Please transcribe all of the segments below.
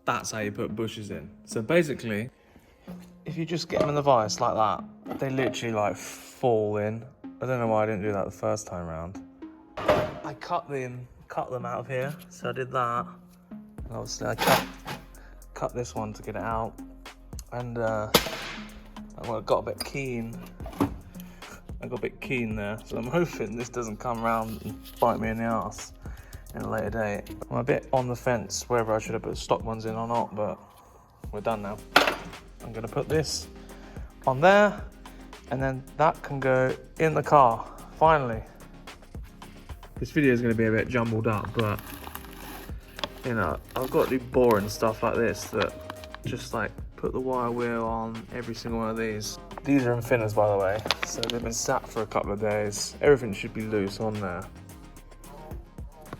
that's how you put bushes in. So basically, if you just get them in the vise like that, they literally like fall in. I don't know why I didn't do that the first time around. I cut them out of here, so I did that. And obviously I cut this one to get it out, and I got a bit keen. I got a bit keen there, so I'm hoping this doesn't come around and bite me in the ass in a later date. I'm a bit on the fence whether I should have put stock ones in or not, but we're done now. I'm gonna put this on there, and then that can go in the car, finally. This video is gonna be a bit jumbled up, but you know, I've got to do boring stuff like this, that just like put the wire wheel on every single one of these. These are Infinas, by the way, so they've been sat for a couple of days. Everything should be loose on there.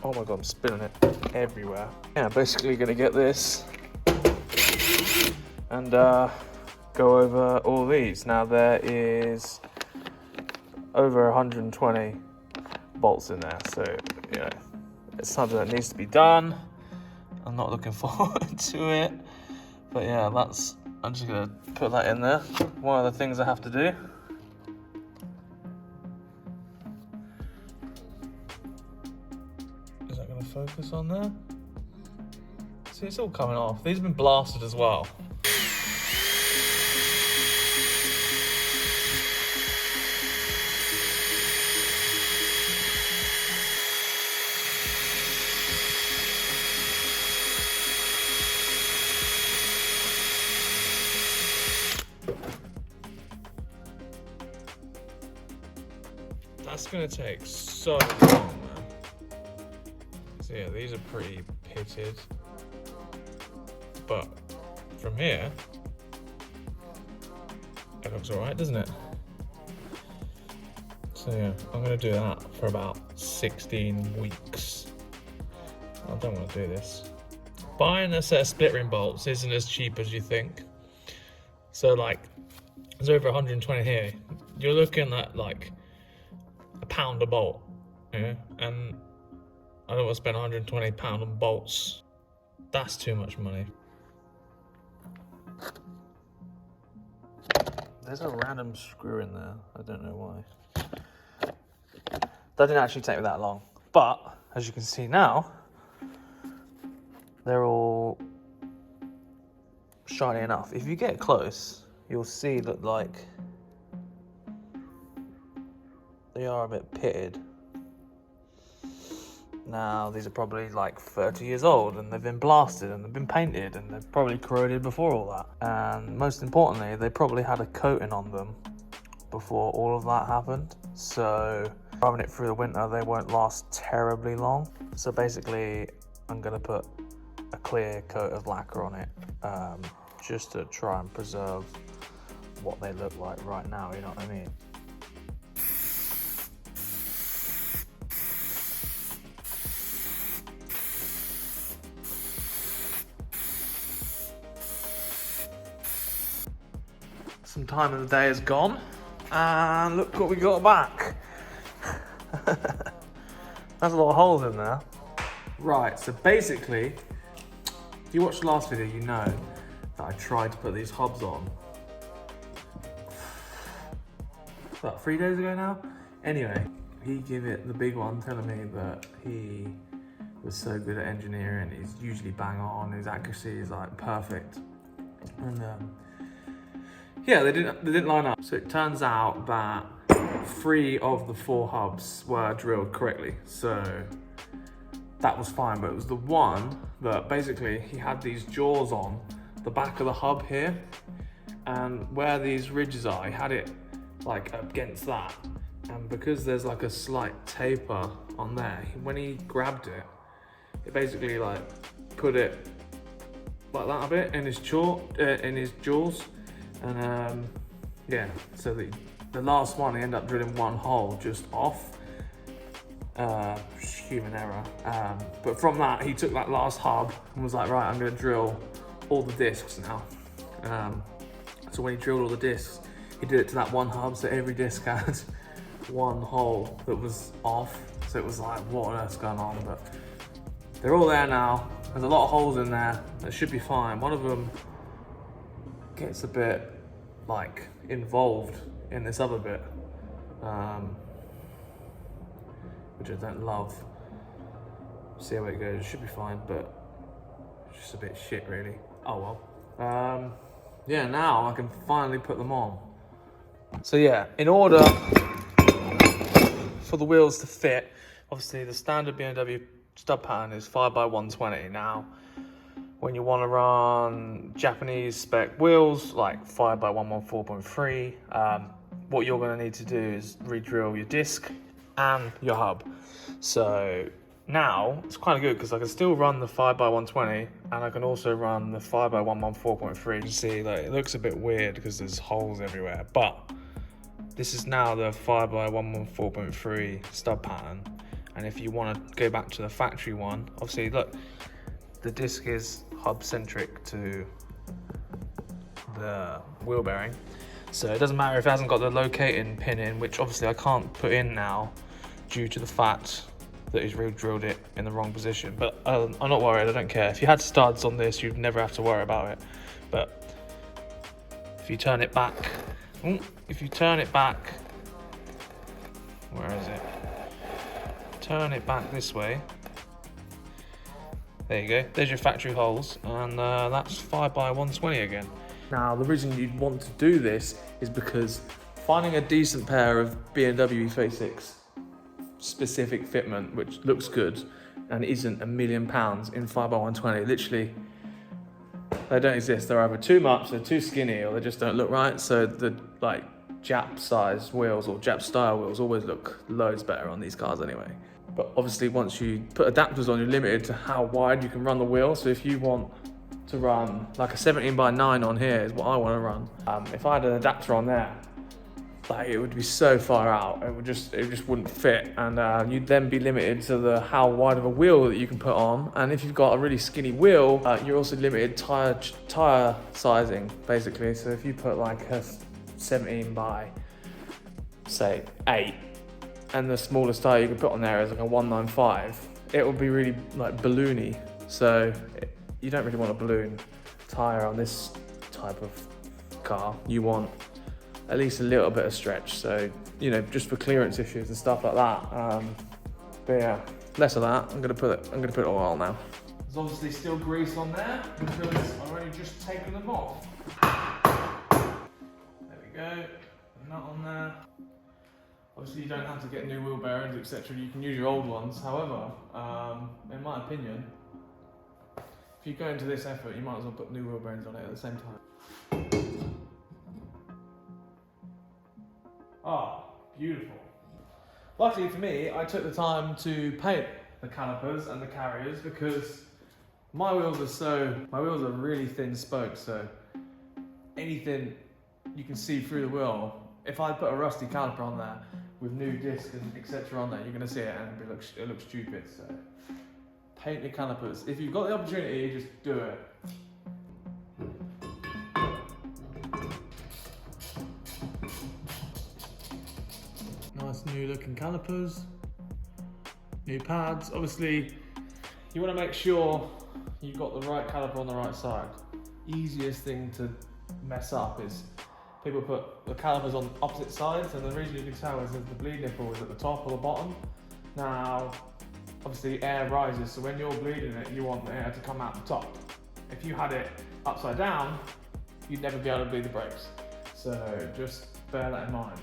Oh my God, I'm spilling it everywhere. Yeah, basically gonna get this and go over all these. Now there is over 120 bolts in there, so you know, it's something that needs to be done. I'm not looking forward to it, but yeah, I'm just gonna put that in there. One of the things I have to do. Is that gonna focus on there? See, it's all coming off. These have been blasted as well. That's gonna take so long, man. So yeah, these are pretty pitted, but from here, it looks all right, doesn't it? So yeah, I'm gonna do that for about 16 weeks. I don't want to do this. Buying a set of split ring bolts isn't as cheap as you think. So like, there's over 120 here. You're looking at like £1 a bolt, yeah? And I don't want to spend £120 on bolts. That's too much money. There's a random screw in there. I don't know why. That didn't actually take me that long. But, as you can see now, they're all shiny enough. If you get close, you'll see that like they are a bit pitted. Now, these are probably like 30 years old, and they've been blasted and they've been painted, and they've probably corroded before all that. And most importantly, they probably had a coating on them before all of that happened. So driving it through the winter, they won't last terribly long. So basically, I'm gonna put a clear coat of lacquer on it, just to try and preserve what they look like right now, you know what I mean? Some time of the day is gone, and look what we got back. There's a lot of holes in there. Right, so basically, if you watched the last video, you know that I tried to put these hubs on. About 3 days ago now? Anyway, he gave it the big one, telling me that he was so good at engineering, he's usually bang on, his accuracy is like perfect. And yeah, they didn't line up. So it turns out that 3 of the 4 hubs were drilled correctly. So that was fine, but it was the one that basically he had these jaws on the back of the hub here, and where these ridges are, he had it like against that. And because there's like a slight taper on there, when he grabbed it, it basically like put it like that a bit in his jaws. And yeah, so the last one, he ended up drilling one hole just off. Human error. But from that, he took that last hub and was like, right, I'm gonna drill all the discs now. So when he drilled all the discs, he did it to that one hub, so every disc had one hole that was off. So it was like, what on earth's going on? But they're all there now. There's a lot of holes in there. That should be fine. One of them gets a bit like involved in this other bit, which I don't love. See how it goes. It should be fine, but it's just a bit shit, really. Oh well. Yeah, now I can finally put them on. So yeah, in order for the wheels to fit, obviously the standard BMW stud pattern is 5x120. Now, when you want to run Japanese spec wheels like 5x114.3, what you're going to need to do is re-drill your disc and your hub. So now it's quite good because I can still run the 5x120 and I can also run the 5x114.3. You see, like, it looks a bit weird because there's holes everywhere, but this is now the 5x114.3 stud pattern. And if you want to go back to the factory one, obviously look, the disc is hub centric to the wheel bearing, so it doesn't matter if it hasn't got the locating pin in, which obviously I can't put in now due to the fact that he's re-drilled it in the wrong position. But I'm not worried, I don't care. If you had studs on this, you'd never have to worry about it. But if you turn it back, where is it? Turn it back this way. There you go, there's your factory holes, and that's 5x120 again. Now, the reason you'd want to do this is because finding a decent pair of BMW E36 specific fitment, which looks good and isn't £1 million in 5x120, literally, they don't exist. They're either too much, they're too skinny, or they just don't look right. So the like Jap sized wheels or Jap style wheels always look loads better on these cars anyway. But obviously once you put adapters on, you're limited to how wide you can run the wheel. So if you want to run like a 17x9 on here is what I want to run. If I had an adapter on there, like, it would be so far out, it just wouldn't fit, and you'd then be limited to how wide of a wheel that you can put on. And if you've got a really skinny wheel, you're also limited tire sizing, basically. So if you put like a 17 by say 8, and the smallest tire you can put on there is like a 195, it would be really like balloony. So you don't really want a balloon tire on this type of car. You want at least a little bit of stretch, so you know, just for clearance issues and stuff like that. But yeah, less of that. I'm gonna put it all on now. There's obviously still grease on there because I've only just taken them off. There we go, nut on there. Obviously you don't have to get new wheel bearings, etc. You can use your old ones. However, in my opinion, if you go into this effort, you might as well put new wheel bearings on it at the same time. Oh, beautiful. Luckily for me, I took the time to paint the calipers and the carriers because my wheels are really thin spokes, so anything you can see through the wheel. If I put a rusty caliper on there with new disc and etc. on there, you're gonna see it and it looks stupid. So paint your calipers. If you've got the opportunity, just do it. Nice new looking calipers, new pads. Obviously, you want to make sure you've got the right caliper on the right side. Easiest thing to mess up is people put the calipers on opposite sides, and the reason you can tell is that the bleed nipple is at the top or the bottom. Now, obviously air rises, so when you're bleeding it, you want the air to come out the top. If you had it upside down, you'd never be able to bleed the brakes. So just bear that in mind.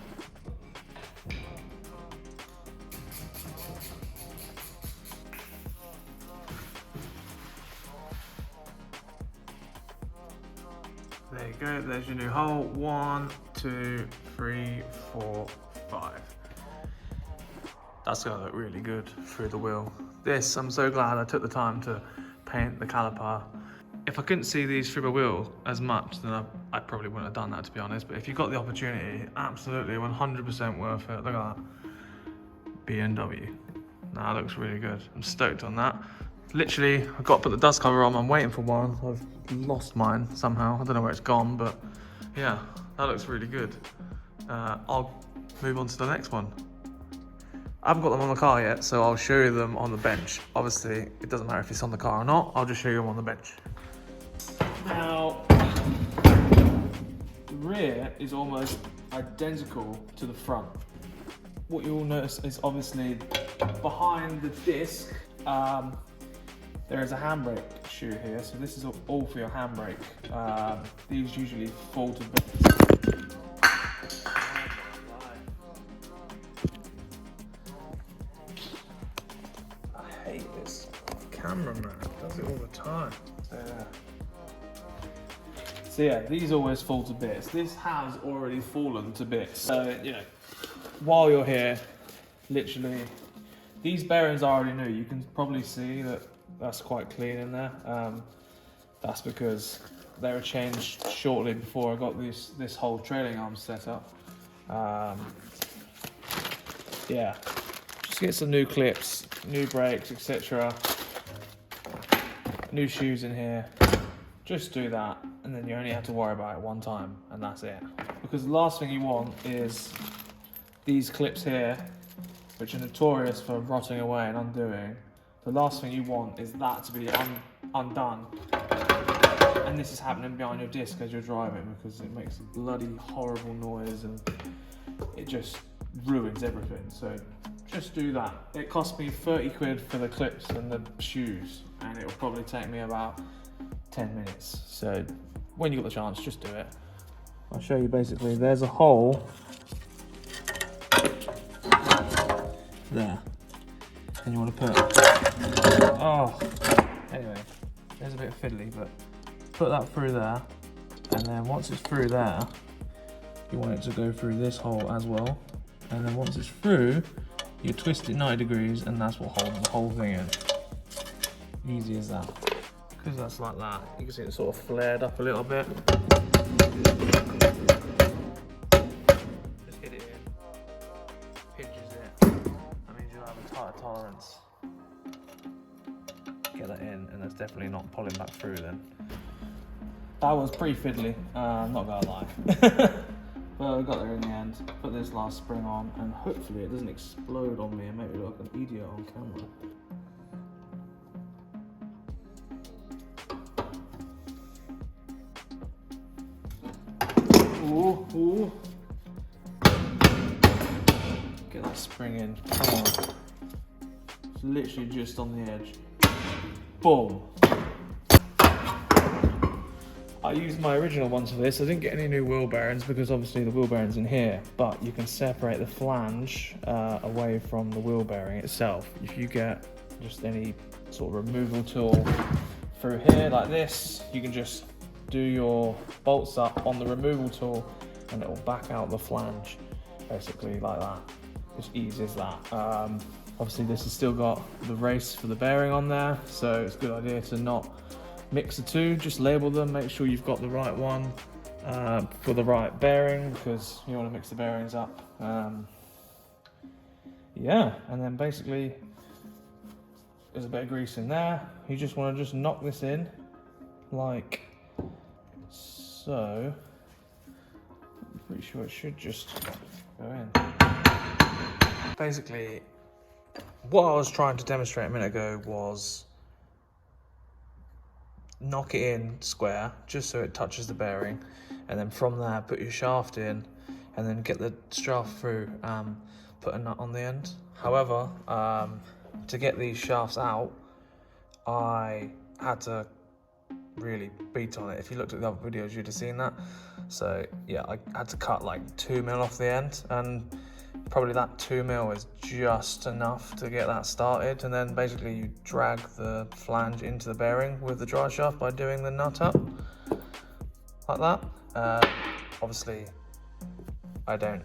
There you go, there's your new hole. 1, 2, 3, 4, 5. That's gonna look really good through the wheel. This, I'm so glad I took the time to paint the caliper. If I couldn't see these through the wheel as much, then I probably wouldn't have done that, to be honest. But if you got the opportunity, absolutely 100% worth it. Look at that, BMW. That looks really good. I'm stoked on that. Literally, I've got to put the dust cover on. I'm waiting for one. I've lost mine somehow. I don't know where it's gone, but yeah, that looks really good. I'll move on to the next one. I haven't got them on the car yet, so I'll show you them on the bench. Obviously, it doesn't matter if it's on the car or not, I'll just show you them on the bench. Now, the rear is almost identical to the front. What you'll notice is obviously behind the disc, there is a handbrake shoe here, so this is all for your handbrake. These usually fall to bits. I hate this cameraman, does it all the time. So yeah, these always fall to bits. This has already fallen to bits. So, you know, while you're here, literally, these bearings are already new. You can probably see that that's quite clean in there. That's because they were changed shortly before I got this whole trailing arm set up. Yeah, just get some new clips, new brakes, etc. New shoes in here. Just do that, and then you only have to worry about it one time, and that's it. Because the last thing you want is these clips here, which are notorious for rotting away and undoing. The last thing you want is that to be undone. And this is happening behind your disc as you're driving, because it makes a bloody horrible noise and it just ruins everything. So just do that. It cost me 30 quid for the clips and the shoes, and it will probably take me about 10 minutes. So when you got the chance, just do it. I'll show you basically, there's a hole there, and you want to anyway, there's a bit fiddly, but put that through there, and then once it's through there, you want it to go through this hole as well, and then once it's through, you twist it 90 degrees, and that's what holds the whole thing in. Easy as that. Because that's like that, you can see it sort of flared up a little bit. Just hit it in, pinches it. That means you'll have a tighter tolerance. Get that in, and that's definitely not pulling back through then. That was pretty fiddly, I'm not gonna lie. But we got there in the end. Put this last spring on, and hopefully it doesn't explode on me and make me look like an idiot on camera. Ooh. Get that spring in, come on. It's literally just on the edge. Boom. I used my original ones for this. I didn't get any new wheel bearings because obviously the wheel bearing's in here, but you can separate the flange away from the wheel bearing itself. If you get just any sort of removal tool through here like this, you can just do your bolts up on the removal tool and it will back out the flange basically like that. As easy as that. Obviously this has still got the race for the bearing on there, so it's a good idea to not mix the two, just label them, make sure you've got the right one for the right bearing, because you don't want to mix the bearings up. Yeah, and then basically there's a bit of grease in there. You just want to just knock this in like so. I'm pretty sure it should just go in. Basically, what I was trying to demonstrate a minute ago was knock it in square just so it touches the bearing, and then from there put your shaft in and then get the shaft through, put a nut on the end. However, to get these shafts out, I had to really beat on it. If you looked at the other videos, you'd have seen that. So yeah, I had to cut like 2mm off the end, and probably that 2mm is just enough to get that started. And then basically you drag the flange into the bearing with the drive shaft by doing the nut up like that. Obviously I don't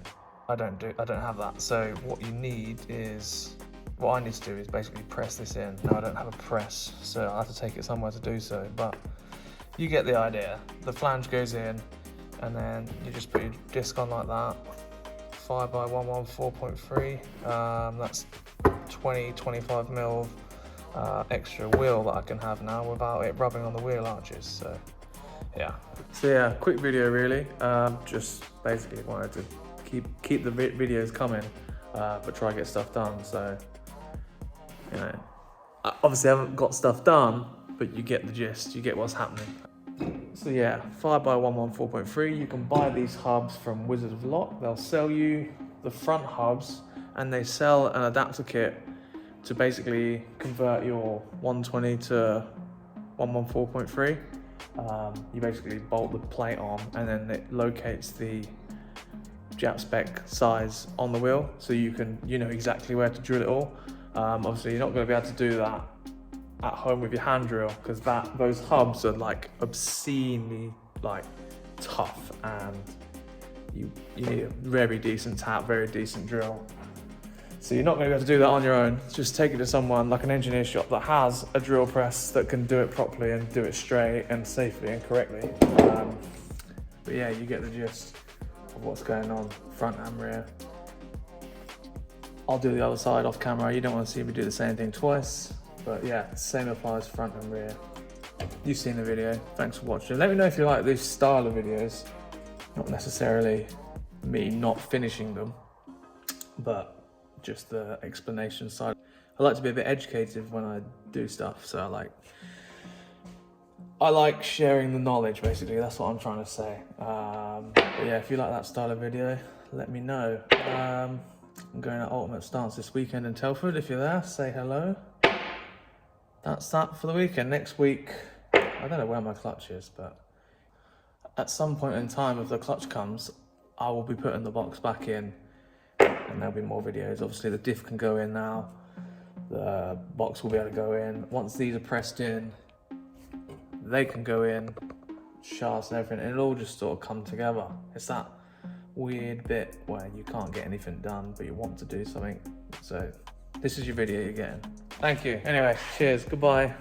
have that. So what I need to do is basically press this in. Now I don't have a press, so I have to take it somewhere to do so, but you get the idea. The flange goes in, and then you just put your disc on like that. 5x114.3. That's 20-25mm extra wheel that I can have now without it rubbing on the wheel arches. So yeah. So yeah, quick video really. Just basically wanted to keep the videos coming. but try to get stuff done. So, you know, obviously I haven't got stuff done, but you get the gist, you get what's happening. So yeah, 5x114.3, you can buy these hubs from Wizard of Lock. They'll sell you the front hubs, and they sell an adapter kit to basically convert your 120 to 114.3. You basically bolt the plate on, and then it locates the Jap spec size on the wheel, so you know exactly where to drill it all. Obviously you're not going to be able to do that at home with your hand drill, because those hubs are like obscenely like tough, and you need a very decent tap, very decent drill. So you're not going to be able to do that on your own. Just take it to someone like an engineer shop that has a drill press that can do it properly and do it straight and safely and correctly. But yeah, you get the gist of what's going on, front and rear. I'll do the other side off camera. You don't want to see me do the same thing twice. But yeah, same applies front and rear. You've seen the video. Thanks for watching. Let me know if you like this style of videos. Not necessarily me not finishing them, but just the explanation side. I like to be a bit educated when I do stuff, so I like sharing the knowledge, basically. That's what I'm trying to say. But yeah, if you like that style of video, let me know. I'm going to Ultimate Stance this weekend in Telford. If you're there, say hello. That's that for the weekend. Next week, I don't know where my clutch is, but at some point in time, if the clutch comes, I will be putting the box back in, and there'll be more videos. Obviously the diff can go in now, the box will be able to go in. Once these are pressed in, they can go in, shafts and everything, and it'll all just sort of come together. It's that weird bit where you can't get anything done, but you want to do something. So this is your video you're getting. Thank you. Anyway, cheers, goodbye.